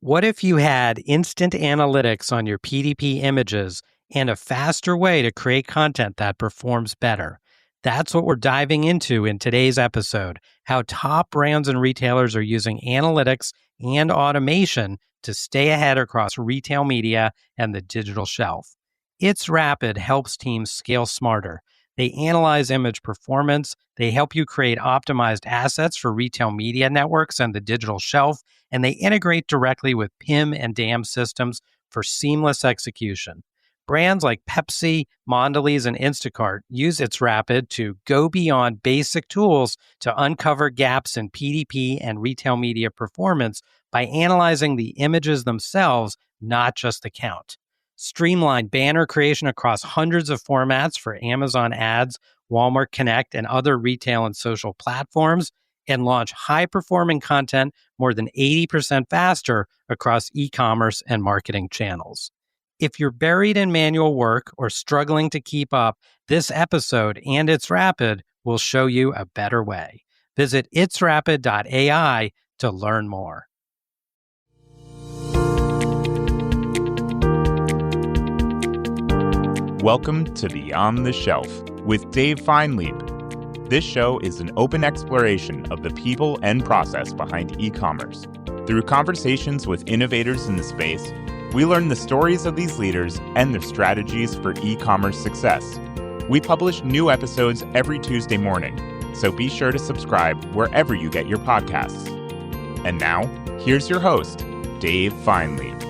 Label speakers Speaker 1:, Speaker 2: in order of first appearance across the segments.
Speaker 1: What if you had instant analytics on your PDP images and a faster way to create content that performs better? That's what we're diving into in today's episode, how top brands and retailers are using analytics and automation to stay ahead across retail media and the digital shelf. It's Rapid helps teams scale smarter. They analyze image performance, they help you create optimized assets for retail media networks and the digital shelf, and they integrate directly with PIM and DAM systems for seamless execution. Brands like Pepsi, Mondelez, and Instacart use It's Rapid to go beyond basic tools to uncover gaps in PDP and retail media performance by analyzing the images themselves, not just the count. Streamline banner creation across hundreds of formats for Amazon Ads, Walmart Connect, and other retail and social platforms, and launch high-performing content more than 80% faster across e-commerce and marketing channels. If you're buried in manual work or struggling to keep up, this episode and It's Rapid will show you a better way. Visit itsrapid.ai to learn more.
Speaker 2: Welcome to Beyond the Shelf with Dave Feinlieb. This show is an open exploration of the people and process behind e-commerce. Through conversations with innovators in the space, we learn the stories of these leaders and their strategies for e-commerce success. We publish new episodes every Tuesday morning, so be sure to subscribe wherever you get your podcasts. And now, here's your host, Dave Feinlieb.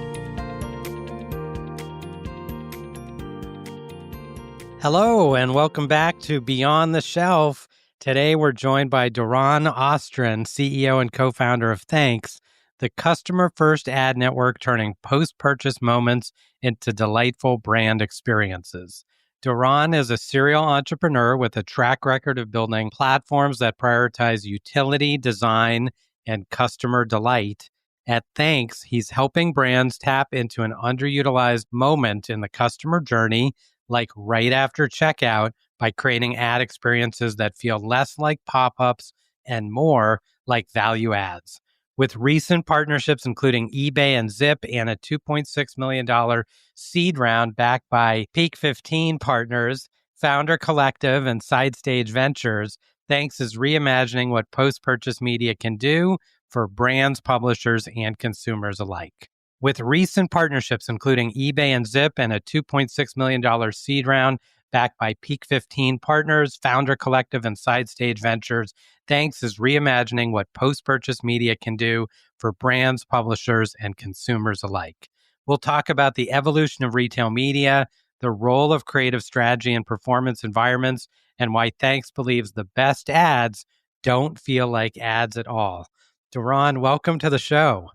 Speaker 1: Hello, and welcome back to Beyond the Shelf. Today, we're joined by Doron Ostrin, CEO and co-founder of Thanks, the customer-first ad network turning post-purchase moments into delightful brand experiences. Doron is a serial entrepreneur with a track record of building platforms that prioritize utility, design, and customer delight. At Thanks, he's helping brands tap into an underutilized moment in the customer journey, like right after checkout, by creating ad experiences that feel less like pop-ups and more like value ads. With recent partnerships including eBay and Zip and a $2.6 million seed round backed by Peak 15 partners, Founder Collective, and Side Stage Ventures, Thanks is reimagining what post-purchase media can do for brands, publishers, and consumers alike. With recent partnerships including eBay and Zip and a $2.6 million seed round backed by Peak 15 partners, Founder Collective, and Side Stage Ventures, Thanks is reimagining what post-purchase media can do for brands, publishers, and consumers alike. We'll talk about the evolution of retail media, the role of creative strategy in performance environments, and why Thanks believes the best ads don't feel like ads at all. Doron, welcome to the show.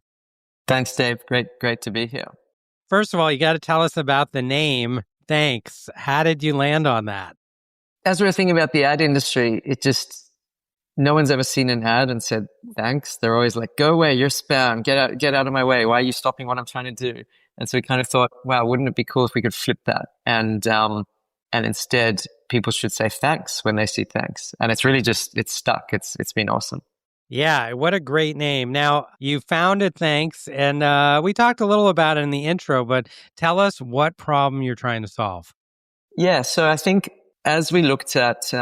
Speaker 3: Thanks, Dave. Great to be here.
Speaker 1: First of all, you got to tell us about the name Thanks. How did you land on that?
Speaker 3: As we were thinking about the ad industry, no one's ever seen an ad and said, thanks. They're always like, go away, you're spam, get out of my way. Why are you stopping what I'm trying to do? And so we kind of thought, wow, wouldn't it be cool if we could flip that? And instead, people should say thanks when they see thanks. And it's really it's stuck. It's been awesome.
Speaker 1: Yeah, what a great name. Now, you founded Thanks, and we talked a little about it in the intro, but tell us what problem you're trying to solve.
Speaker 3: Yeah, so I think as we looked at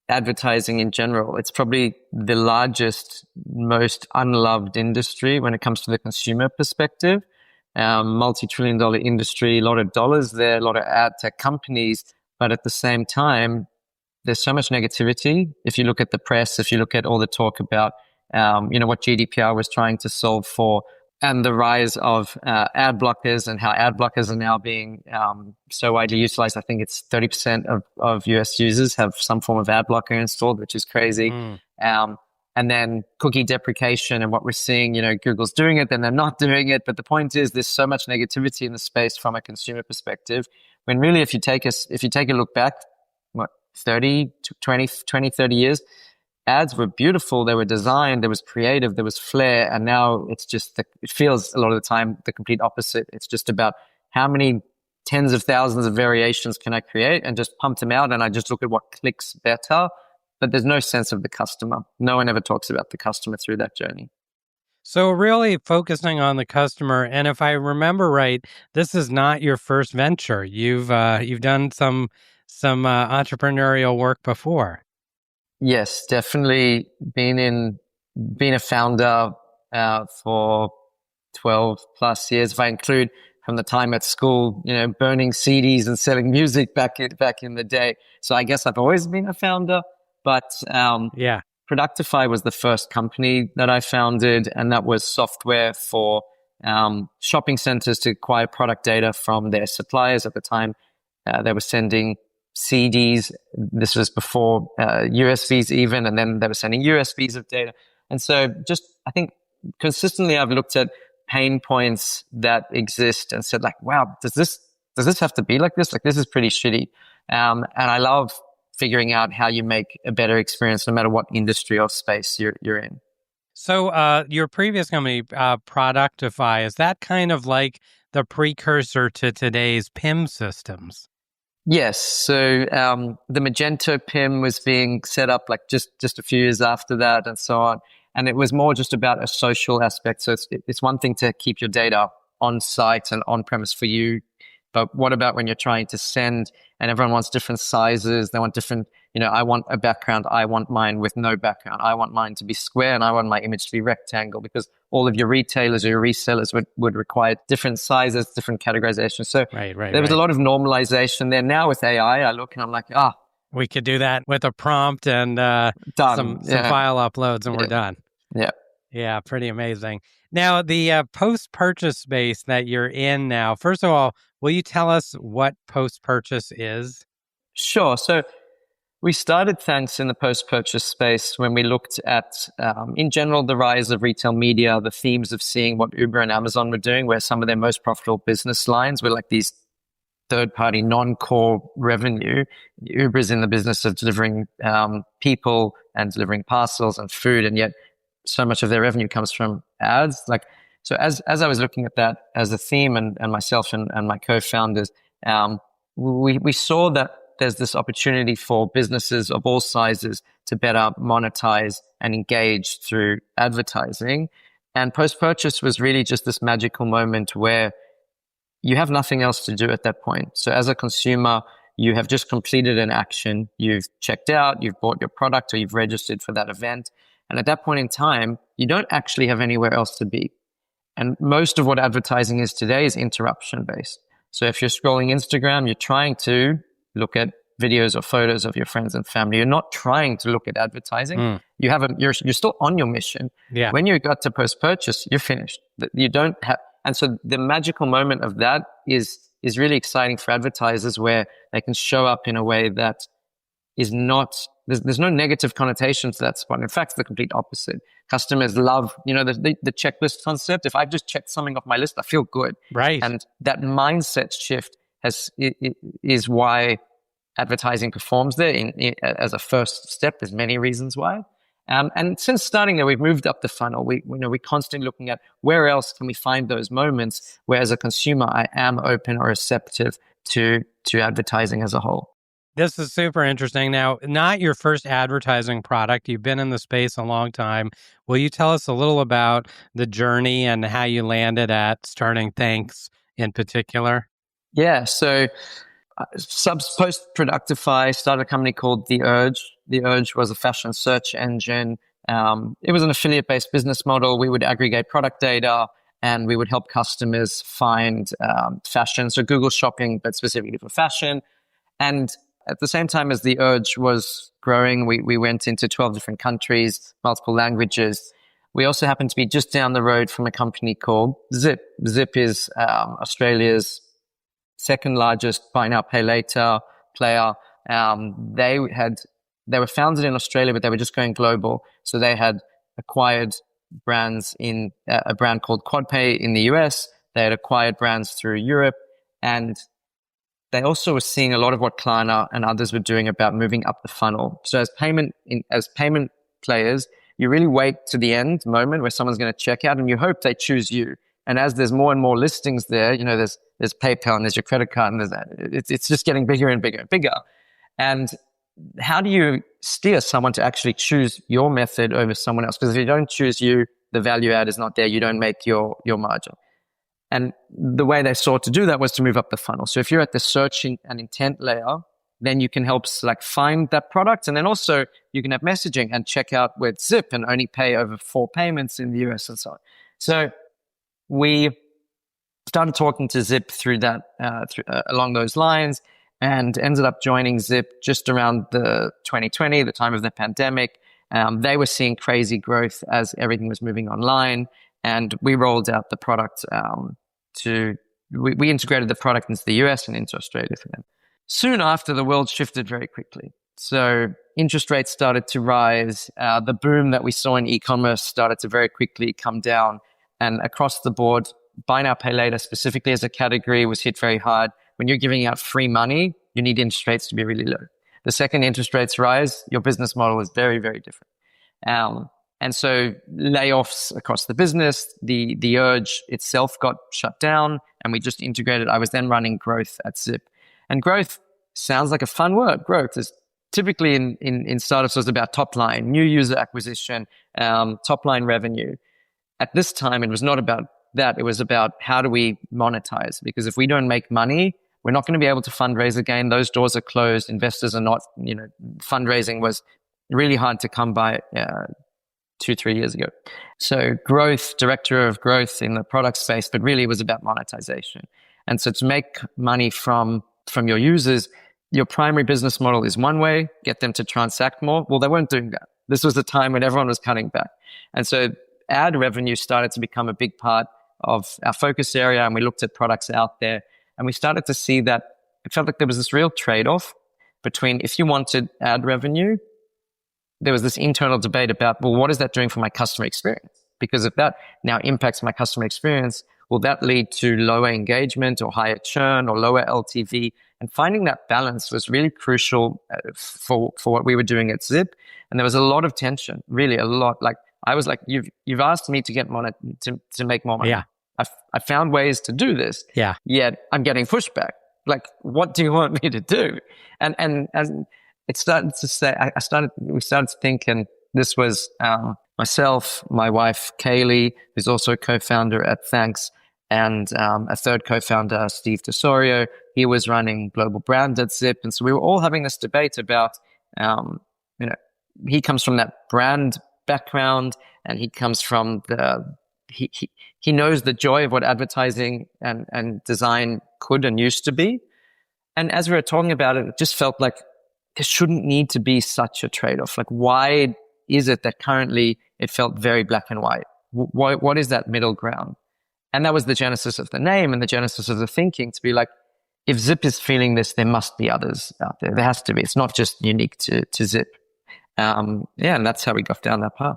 Speaker 3: advertising in general, it's probably the largest, most unloved industry when it comes to the consumer perspective. Multi-trillion-dollar industry, a lot of dollars there, a lot of ad tech companies, but at the same time, there's so much negativity. If you look at the press, if you look at all the talk about, what GDPR was trying to solve for, and the rise of ad blockers and how ad blockers are now being so widely utilized. I think it's 30% of US users have some form of ad blocker installed, which is crazy. And then cookie deprecation and what we're seeing, Google's doing it, then they're not doing it. But the point is there's so much negativity in the space from a consumer perspective, when really if you take a look back, 30 years, ads were beautiful. They were designed, there was creative, there was flair. And now it's just, it feels a lot of the time the complete opposite. It's just about how many tens of thousands of variations can I create and just pump them out. And I just look at what clicks better, but there's no sense of the customer. No one ever talks about the customer through that journey.
Speaker 1: So really focusing on the customer, and if I remember right, this is not your first venture. You've done some entrepreneurial work before.
Speaker 3: Yes, definitely been a founder for 12 plus years. If I include from the time at school, burning CDs and selling music back in the day. So I guess I've always been a founder, but
Speaker 1: Yeah.
Speaker 3: Productify was the first company that I founded, and that was software for shopping centers to acquire product data from their suppliers. At the time, they were sending CDs. This was before USVs even, and then they were sending USVs of data. And so just, I think consistently I've looked at pain points that exist and said like, wow, does this have to be like this? Like, this is pretty shitty. And I love figuring out how you make a better experience no matter what industry or space you're in.
Speaker 1: So your previous company, Productify, is that kind of like the precursor to today's PIM systems?
Speaker 3: Yes. So the Magento PIM was being set up like just a few years after that and so on. And it was more just about a social aspect. So it's one thing to keep your data on site and on premise for you. But what about when you're trying to send and everyone wants different sizes? They want different, I want a background. I want mine with no background. I want mine to be square and I want my image to be rectangle, because all of your retailers or your resellers would require different sizes, different categorizations. So there was a lot of normalization there. Now with AI, I look and I'm like,
Speaker 1: we could do that with a prompt and some file uploads and we're done.
Speaker 3: Yeah.
Speaker 1: Yeah, pretty amazing. Now, the post-purchase space that you're in now, first of all, will you tell us what post-purchase is?
Speaker 3: Sure. So we started Thanks in the post-purchase space when we looked at, in general, the rise of retail media, the themes of seeing what Uber and Amazon were doing, where some of their most profitable business lines were like these third-party non-core revenue. Uber is in the business of delivering people and delivering parcels and food, and yet so much of their revenue comes from ads. So as I was looking at that as a theme, and myself and my co-founders, we saw that there's this opportunity for businesses of all sizes to better monetize and engage through advertising. And post-purchase was really just this magical moment where you have nothing else to do at that point. So as a consumer, you have just completed an action. You've checked out, you've bought your product, or you've registered for that event. And at that point in time, you don't actually have anywhere else to be. And most of what advertising is today is interruption based. So if you're scrolling Instagram, you're trying to look at videos or photos of your friends and family. You're not trying to look at advertising. You're still on your mission.
Speaker 1: Yeah.
Speaker 3: When you got to post-purchase, you're finished. You don't have, and so the magical moment of that is really exciting for advertisers, where they can show up in a way that is not, there's no negative connotation to that spot. In fact, it's the complete opposite. Customers love, the checklist concept. If I've just checked something off my list, I feel good.
Speaker 1: Right.
Speaker 3: And that mindset shift is why advertising performs there as a first step. There's many reasons why. And since starting there, we've moved up the funnel. We're constantly looking at where else can we find those moments where, as a consumer, I am open or receptive to advertising as a whole.
Speaker 1: This is super interesting. Now, not your first advertising product. You've been in the space a long time. Will you tell us a little about the journey and how you landed at starting Thanks in particular?
Speaker 3: Yeah. So post Productify, started a company called The Urge. The Urge was a fashion search engine. It was an affiliate-based business model. We would aggregate product data and we would help customers find fashion. So Google Shopping, but specifically for fashion. And at the same time as The Urge was growing, we went into 12 different countries, multiple languages. We also happened to be just down the road from a company called Zip. Zip is Australia's second largest buy now, pay later player. They were founded in Australia, but they were just going global. So they had acquired brands in a brand called QuadPay in the US. They had acquired brands through Europe, and they also were seeing a lot of what Klarna and others were doing about moving up the funnel. So as payment players, you really wait to the end moment where someone's going to check out, and you hope they choose you. And as there's more and more listings there, there's PayPal and there's your credit card, and there's that. It's just getting bigger and bigger and bigger. And how do you steer someone to actually choose your method over someone else? Because if you don't choose you, the value add is not there, you don't make your margin. And the way they sought to do that was to move up the funnel. So if you're at the search and intent layer, then you can help find that product. And then also you can have messaging and check out with Zip and only pay over 4 payments in the US and so on. So we started talking to Zip through that, along those lines, and ended up joining Zip just around the 2020, the time of the pandemic. They were seeing crazy growth as everything was moving online. And we rolled out the product we integrated the product into the US and into Australia for them. Soon after, the world shifted very quickly. So interest rates started to rise. The boom that we saw in e-commerce started to very quickly come down. And across the board, buy now, pay later, specifically as a category, was hit very hard. When you're giving out free money, you need interest rates to be really low. The second interest rates rise, your business model is very, very different. And so layoffs across the business, the urge itself got shut down, and we just integrated. I was then running growth at Zip. And growth sounds like a fun word. Growth is typically in startups was about top line, new user acquisition, top line revenue. At this time, it was not about that. It was about how do we monetize? Because if we don't make money, we're not going to be able to fundraise again. Those doors are closed. Investors are not, fundraising was really hard to come by 2-3 years ago. So growth, director of growth in the product space, but really it was about monetization. And so to make money from your users, your primary business model is one way, get them to transact more. Well, they weren't doing that. This was the time when everyone was cutting back. And so ad revenue started to become a big part of our focus area, and we looked at products out there, and we started to see that it felt like there was this real trade-off between, if you wanted ad revenue, there was this internal debate about, well, what is that doing for my customer experience? Because if that now impacts my customer experience, will that lead to lower engagement or higher churn or lower LTV? And finding that balance was really crucial for what we were doing at Zip. And there was a lot of tension, really a lot. Like, I was like, you've asked me to get to make more money.
Speaker 1: Yeah.
Speaker 3: I found ways to do this.
Speaker 1: Yeah.
Speaker 3: Yet I'm getting pushback. Like, what do you want me to do? And it started to say, we started to think, and this was myself, my wife, Kaylee, who's also a co-founder at Thanks, and a third co-founder, Steve Tesorio. He was running global brand at Zip. And so we were all having this debate about, he comes from that brand background, and he comes from he knows the joy of what advertising and design could and used to be. And as we were talking about it, it just felt like there shouldn't need to be such a trade-off. Like, why is it that currently it felt very black and white? What is that middle ground? And that was the genesis of the name and the genesis of the thinking, to be like, if Zip is feeling this, there must be others out there. There has to be. It's not just unique to Zip. And that's how we got down that path.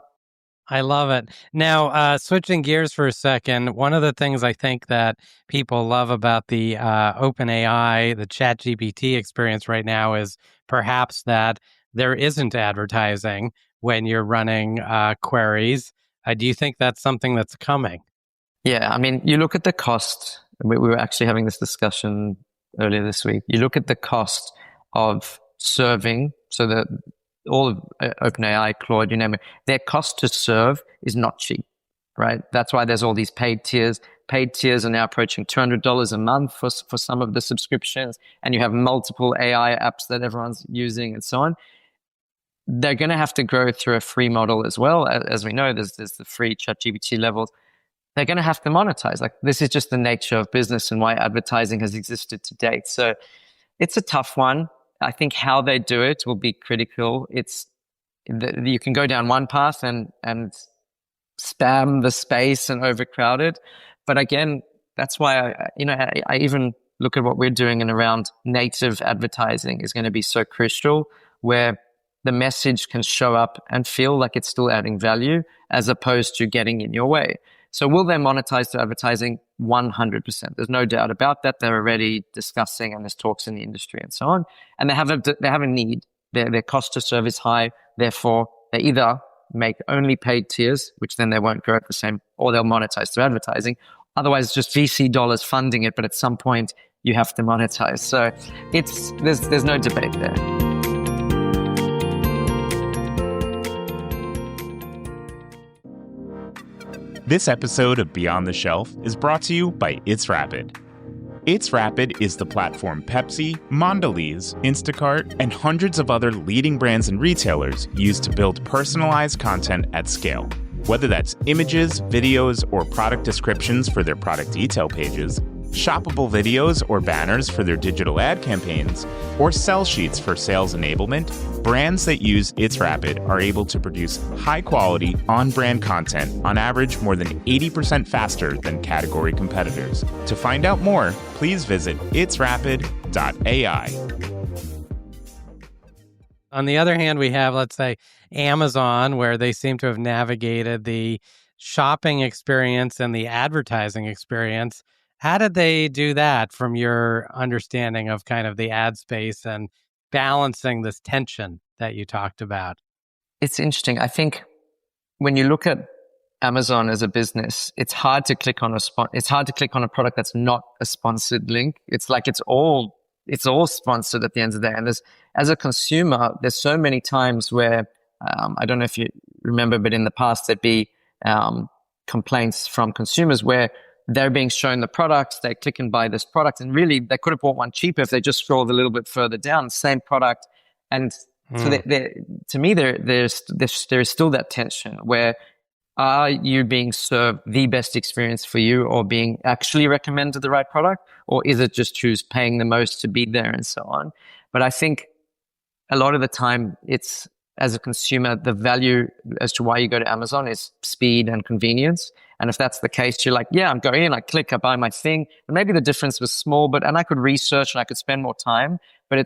Speaker 1: I love it. Now, switching gears for a second, one of the things I think that people love about the OpenAI, the ChatGPT experience right now is perhaps that there isn't advertising when you're running queries. Do you think that's something that's coming?
Speaker 3: Yeah, I mean, you look at the cost. We were actually having this discussion earlier this week. You look at the cost of serving, so that all of OpenAI, Claude, you name it, their cost to serve is not cheap, right? That's why there's all these paid tiers. Paid tiers are now approaching $200 a month for some of the subscriptions, and you have multiple AI apps that everyone's using and so on. They're going to have to grow through a free model as well. As we know, there's the free ChatGPT levels. They're going to have to monetize. Like, this is just the nature of business and why advertising has existed to date. So it's a tough one. I think how they do it will be critical. You can go down one path and spam the space and overcrowd it. But again, that's why I even look at what we're doing and around native advertising is going to be so crucial, where the message can show up and feel like it's still adding value as opposed to getting in your way. So will they monetize to advertising? 100%. There's no doubt about that. They're already discussing, and there's talks in the industry and so on. And they have a need. Their cost to serve is high. Therefore, they either make only paid tiers, which then they won't grow at the same, or they'll monetize through advertising. Otherwise, it's just VC dollars funding it, but at some point you have to monetize. So there's no debate there.
Speaker 2: This episode of Beyond the Shelf is brought to you by It's Rapid. It's Rapid is the platform Pepsi, Mondelez, Instacart, and hundreds of other leading brands and retailers use to build personalized content at scale. Whether that's images, videos, or product descriptions for their product detail pages, shoppable videos or banners for their digital ad campaigns, or sell sheets for sales enablement, brands that use It's Rapid are able to produce high-quality, on-brand content on average more than 80% faster than category competitors. To find out more, please visit itsrapid.ai.
Speaker 1: On the other hand, we have, let's say, Amazon, where they seem to have navigated the shopping experience and the advertising experience. How did they do that from your understanding of kind of the ad space and balancing this tension that you talked about?
Speaker 3: It's interesting. I think when you look at Amazon as a business, it's hard to click on a product that's not a sponsored link. It's like it's all sponsored at the end of the day. And as a consumer, there's so many times where I don't know if you remember, but in the past there'd be complaints from consumers where they're being shown the products, they click and buy this product, and really they could have bought one cheaper if they just scrolled a little bit further down, same product. And so to me, there is still that tension where are you being served the best experience for you or being actually recommended the right product, or is it just who's paying the most to be there and so on? But I think a lot of the time it's, as a consumer, the value as to why you go to Amazon is speed and convenience. And if that's the case, you're like, yeah, I'm going in, I click, I buy my thing. And maybe the difference was small, and I could research and I could spend more time. But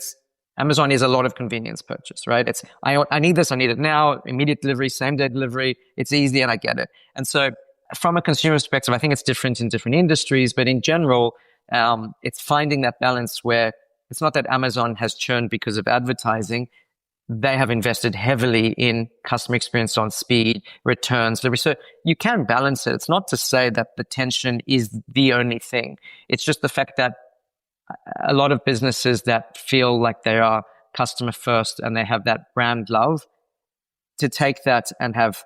Speaker 3: Amazon is a lot of convenience purchase, right? It's, I need this, I need it now, immediate delivery, same day delivery. It's easy and I get it. And so from a consumer perspective, I think it's different in different industries, but in general, it's finding that balance where it's not that Amazon has churned because of advertising. They have invested heavily in customer experience on speed, returns, delivery. So you can balance it. It's not to say that the tension is the only thing. It's just the fact that a lot of businesses that feel like they are customer first and they have that brand love, to take that and have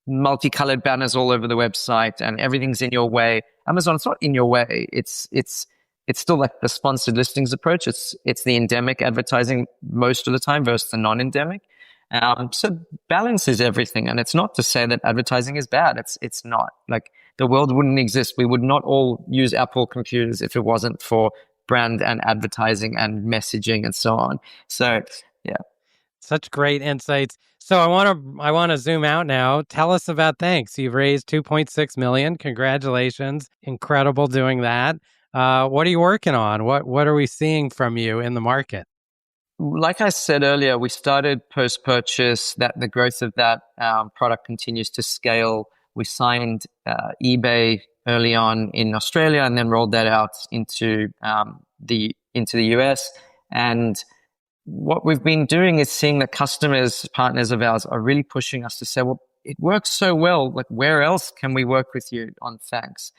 Speaker 3: multicolored banners all over the website and everything's in your way. Amazon, it's not in your way. It's still like the sponsored listings approach. It's the endemic advertising most of the time versus the non-endemic. So balance is everything. And it's not to say that advertising is bad. It's not. Like, the world wouldn't exist. We would not all use Apple computers if it wasn't for brand and advertising and messaging and so on. So, yeah.
Speaker 1: Such great insights. So I want to zoom out now. Tell us about Thanks. You've raised $2.6 million. Congratulations. Incredible doing that. What are you working on? What are we seeing from you in the market?
Speaker 3: Like I said earlier, we started post-purchase. That the growth of that product continues to scale. We signed eBay early on in Australia and then rolled that out into the US. And what we've been doing is seeing that customers, partners of ours, are really pushing us to say, well, it works so well. Like, where else can we work with you on Thanks?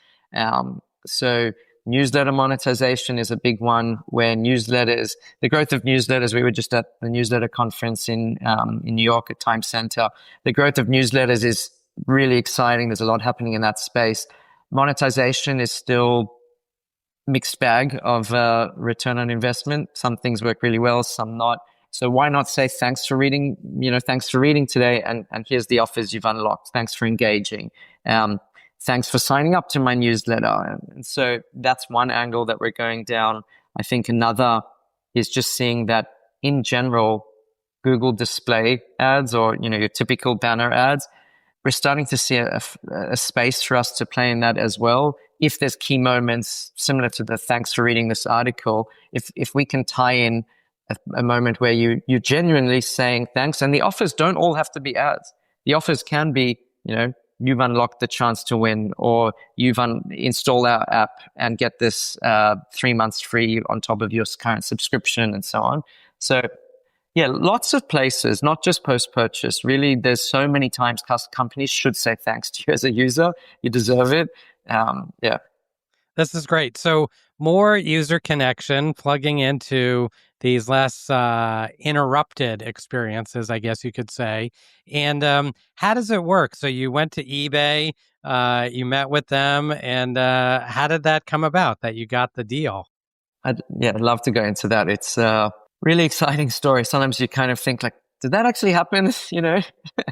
Speaker 3: So newsletter monetization is a big one, where newsletters, the growth of newsletters, we were just at the newsletter conference in New York at Times Center. The growth of newsletters is really exciting. There's a lot happening in that space. Monetization is still mixed bag of return on investment. Some things work really well, some not. So why not say thanks for reading, thanks for reading today, and here's the offers you've unlocked. Thanks for engaging. Thanks for signing up to my newsletter. And so that's one angle that we're going down. I think another is just seeing that in general, Google display ads, or, your typical banner ads, we're starting to see a space for us to play in that as well. If there's key moments similar to the thanks for reading this article, if we can tie in a moment where you're genuinely saying thanks, and the offers don't all have to be ads. The offers can be, you've unlocked the chance to win, or you've installed our app and get this 3 months free on top of your current subscription, and so on. So yeah, lots of places, not just post-purchase. Really, there's so many times companies should say thanks to you as a user. You deserve it. Yeah.
Speaker 1: This is great. So more user connection, plugging into these less interrupted experiences, I guess you could say. And how does it work? So you went to eBay. You met with them, and how did that come about that you got the deal?
Speaker 3: I'd love to go into that. It's a really exciting story. Sometimes you kind of think like, did that actually happen?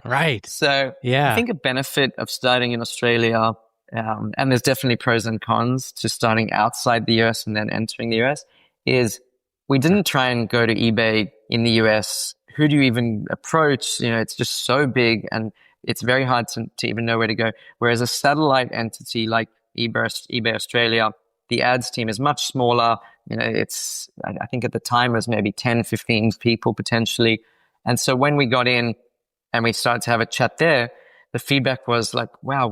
Speaker 1: Right.
Speaker 3: So I
Speaker 1: Yeah.
Speaker 3: think a benefit of starting in Australia, and there's definitely pros and cons to starting outside the US and then entering the US, is we didn't try and go to eBay in the US. Who do you even approach? It's just so big and it's very hard to even know where to go. Whereas a satellite entity like eBay Australia, the ads team is much smaller. It's, I think at the time it was maybe 10, 15 people potentially. And so when we got in and we started to have a chat there, the feedback was like, wow,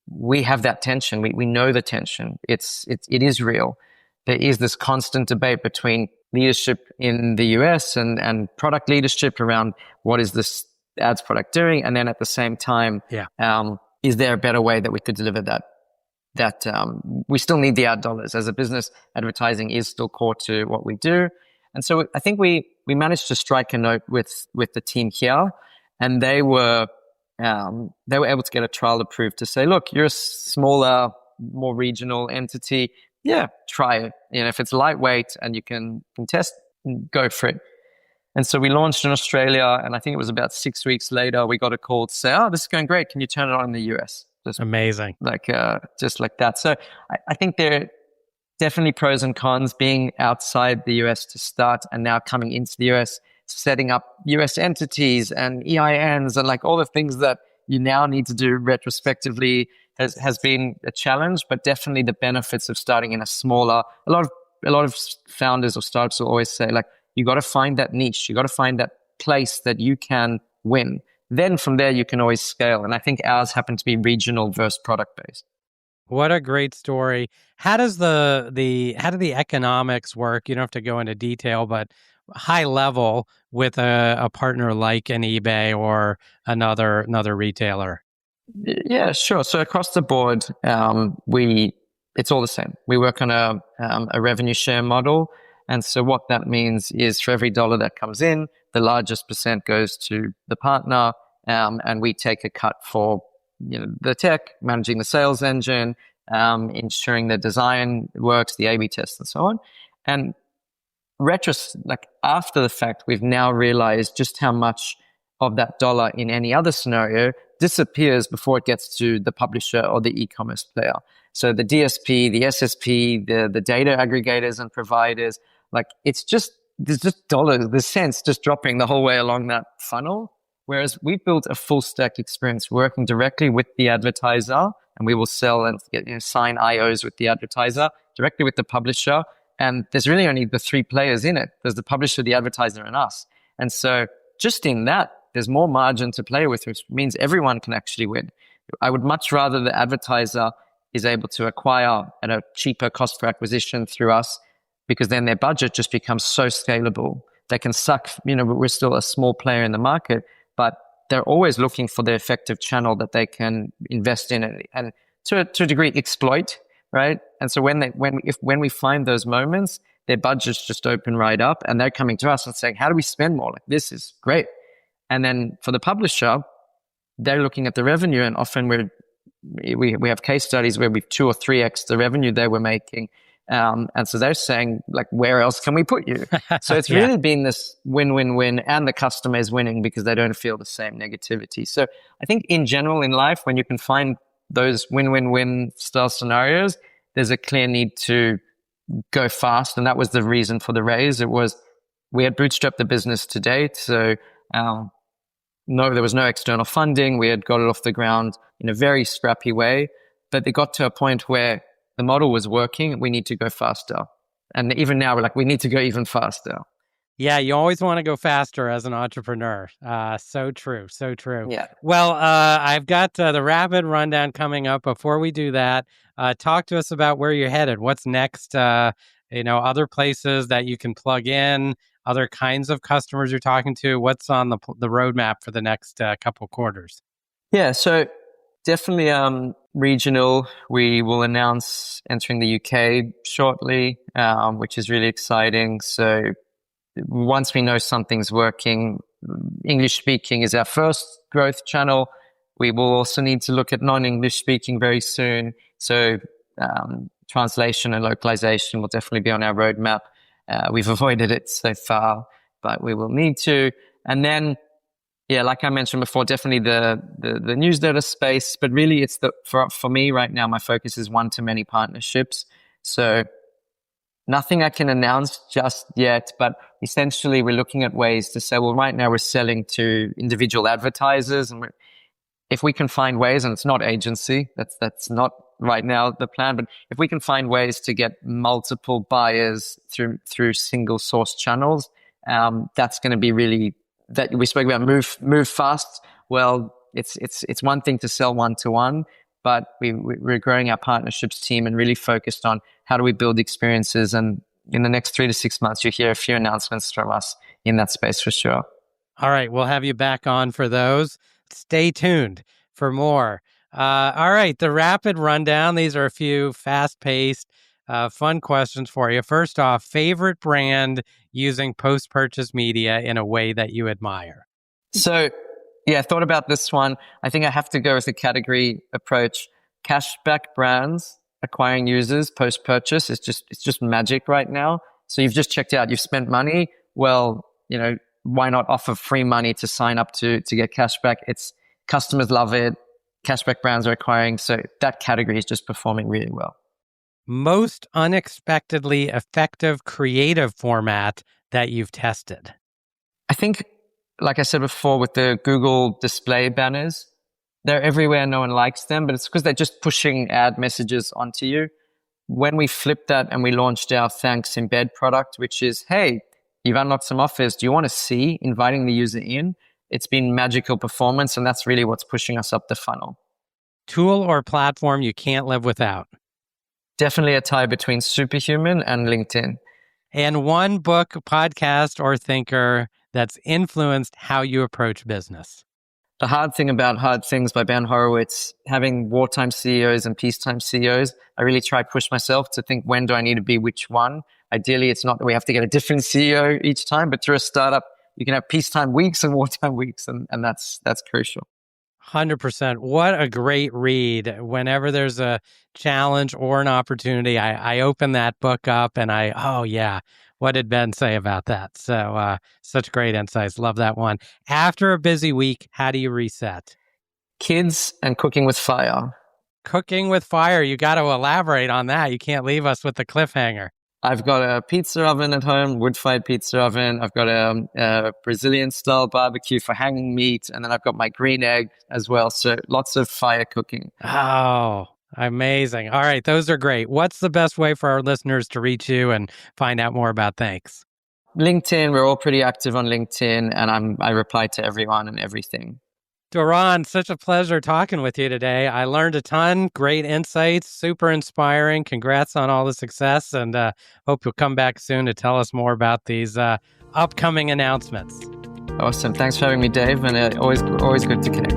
Speaker 3: we have that tension. We know the tension. It is real. There is this constant debate between leadership in the US and product leadership around what is this ads product doing? And then at the same time, is there a better way that we could deliver that we still need the ad dollars as a business? Advertising is still core to what we do. And so I think we managed to strike a note with the team here, and they were able to get a trial approved to say, look, you're a smaller, more regional entity. Yeah, try it. If it's lightweight and you can test, go for it. And so we launched in Australia, and I think it was about 6 weeks later, we got a call to say, oh, this is going great. Can you turn it on in the US?
Speaker 1: Amazing.
Speaker 3: Just like that. So I think there are definitely pros and cons being outside the US to start and now coming into the US, setting up US entities and EINs and like all the things that you now need to do retrospectively has been a challenge, but definitely the benefits of starting in a smaller, a lot of founders or startups will always say like, you got to find that niche. You got to find that place that you can win. Then from there, you can always scale. And I think ours happened to be regional versus product based.
Speaker 1: What a great story. How does how do the economics work? You don't have to go into detail, but high level with a partner like an eBay or another retailer.
Speaker 3: Yeah, sure. So across the board, it's all the same. We work on a revenue share model. And so what that means is for every dollar that comes in, the largest percent goes to the partner, and we take a cut for the tech, managing the sales engine, ensuring the design works, the A/B test, and so on. And after the fact, we've now realized just how much of that dollar in any other scenario disappears before it gets to the publisher or the e-commerce player. So the DSP, the SSP, the data aggregators and providers, there's just dollars, the cents just dropping the whole way along that funnel. Whereas we built a full stack experience working directly with the advertiser, and we will sell and sign IOs with the advertiser directly with the publisher. And there's really only the three players in it. There's the publisher, the advertiser, and us. And so just in that, there's more margin to play with, which means everyone can actually win. I would much rather the advertiser is able to acquire at a cheaper cost per acquisition through us, because then their budget just becomes so scalable. They can suck, we're still a small player in the market, but they're always looking for the effective channel that they can invest in and to a degree exploit, right? And so when we find those moments, their budgets just open right up and they're coming to us and saying, how do we spend more? This is great. And then for the publisher, they're looking at the revenue, and often we have case studies where we've 2 or 3x the revenue they were making. And so they're saying, where else can we put you? So it's really been this win-win-win, and the customer is winning because they don't feel the same negativity. So I think in general in life, when you can find those win-win-win style scenarios, there's a clear need to go fast. And that was the reason for the raise. It was, we had bootstrapped the business to date. So there was no external funding. We had got it off the ground in a very scrappy way, but it got to a point where the model was working. We need to go faster. And even now, we're like, we need to go even faster.
Speaker 1: Yeah, you always want to go faster as an entrepreneur. So true, so true.
Speaker 3: Yeah.
Speaker 1: Well, I've got the rapid rundown coming up. Before we do that, talk to us about where you're headed. What's next? Other places that you can plug in, other kinds of customers you're talking to. What's on the roadmap for the next couple quarters?
Speaker 3: Yeah, so definitely regional. We will announce entering the UK shortly, which is really exciting. So once we know something's working, English speaking is our first growth channel. We will also need to look at non-English speaking very soon. So translation and localization will definitely be on our roadmap. We've avoided it so far, but we will need to. And then, yeah, like I mentioned before, definitely the newsletter space. But really, it's for me right now, my focus is one-to-many partnerships. So nothing I can announce just yet, but essentially we're looking at ways to say, well, right now we're selling to individual advertisers, and if we can find ways, and it's not agency, that's not right now the plan, but if we can find ways to get multiple buyers through single source channels, that's going to be really, that we spoke about move fast. Well, it's one thing to sell one-to-one, but we're growing our partnerships team and really focused on how do we build experiences. And in the next 3 to 6 months, you'll hear a few announcements from us in that space for sure.
Speaker 1: All right, we'll have you back on for those. Stay tuned for more. All right, the rapid rundown. These are a few fast-paced, fun questions for you. First off, favorite brand using post-purchase media in a way that you admire?
Speaker 3: So, yeah, I thought about this one. I think I have to go with the category approach. Cashback brands acquiring users post-purchase it's just magic right now. So you've just checked out, you've spent money. Well, why not offer free money to sign up to get cashback? Customers love it. Cashback brands are acquiring. So that category is just performing really well.
Speaker 1: Most unexpectedly effective creative format that you've tested?
Speaker 3: I think, like I said before, with the Google display banners, they're everywhere. No one likes them, but it's because they're just pushing ad messages onto you. When we flipped that and we launched our Thanks Embed product, which is, hey, you've unlocked some offers. Do you want to see? Inviting the user in. It's been magical performance, and that's really what's pushing us up the funnel.
Speaker 1: Tool or platform you can't live without?
Speaker 3: Definitely a tie between Superhuman and LinkedIn.
Speaker 1: And one book, podcast, or thinker that's influenced how you approach business?
Speaker 3: The Hard Thing About Hard Things by Ben Horowitz. Having wartime CEOs and peacetime CEOs, I really try to push myself to think, when do I need to be which one? Ideally, it's not that we have to get a different CEO each time, but through a startup, you can have peacetime weeks and wartime weeks, and that's crucial.
Speaker 1: 100%. What a great read. Whenever there's a challenge or an opportunity, I open that book up and what did Ben say about that? So such great insights. Love that one. After a busy week, how do you reset?
Speaker 3: Kids and cooking with fire.
Speaker 1: Cooking with fire. You got to elaborate on that. You can't leave us with the cliffhanger.
Speaker 3: I've got a pizza oven at home, wood-fired pizza oven. I've got a Brazilian-style barbecue for hanging meat, and then I've got my green egg as well. So lots of fire cooking.
Speaker 1: Oh, amazing. All right, those are great. What's the best way for our listeners to reach you and find out more about Thanks?
Speaker 3: LinkedIn. We're all pretty active on LinkedIn, and I reply to everyone and everything.
Speaker 1: Doron, such a pleasure talking with you today. I learned a ton, great insights, super inspiring. Congrats on all the success, and hope you'll come back soon to tell us more about these upcoming announcements.
Speaker 3: Awesome. Thanks for having me, Dave, and always good to connect.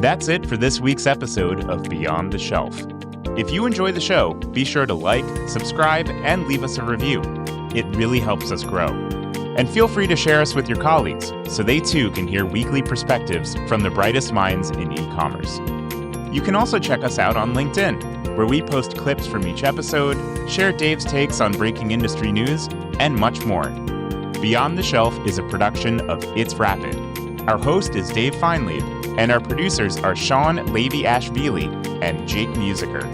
Speaker 2: That's it for this week's episode of Beyond the Shelf. If you enjoy the show, be sure to like, subscribe, and leave us a review. It really helps us grow. And feel free to share us with your colleagues so they too can hear weekly perspectives from the brightest minds in e-commerce. You can also check us out on LinkedIn, where we post clips from each episode, share Dave's takes on breaking industry news, and much more. Beyond the Shelf is a production of It's Rapid. Our host is Dave Feinlieb, and our producers are Sean Levy-Ashvili and Jake Musiker.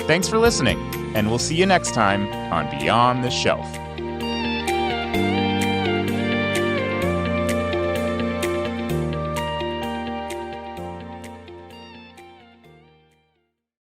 Speaker 2: Thanks for listening, and we'll see you next time on Beyond the Shelf.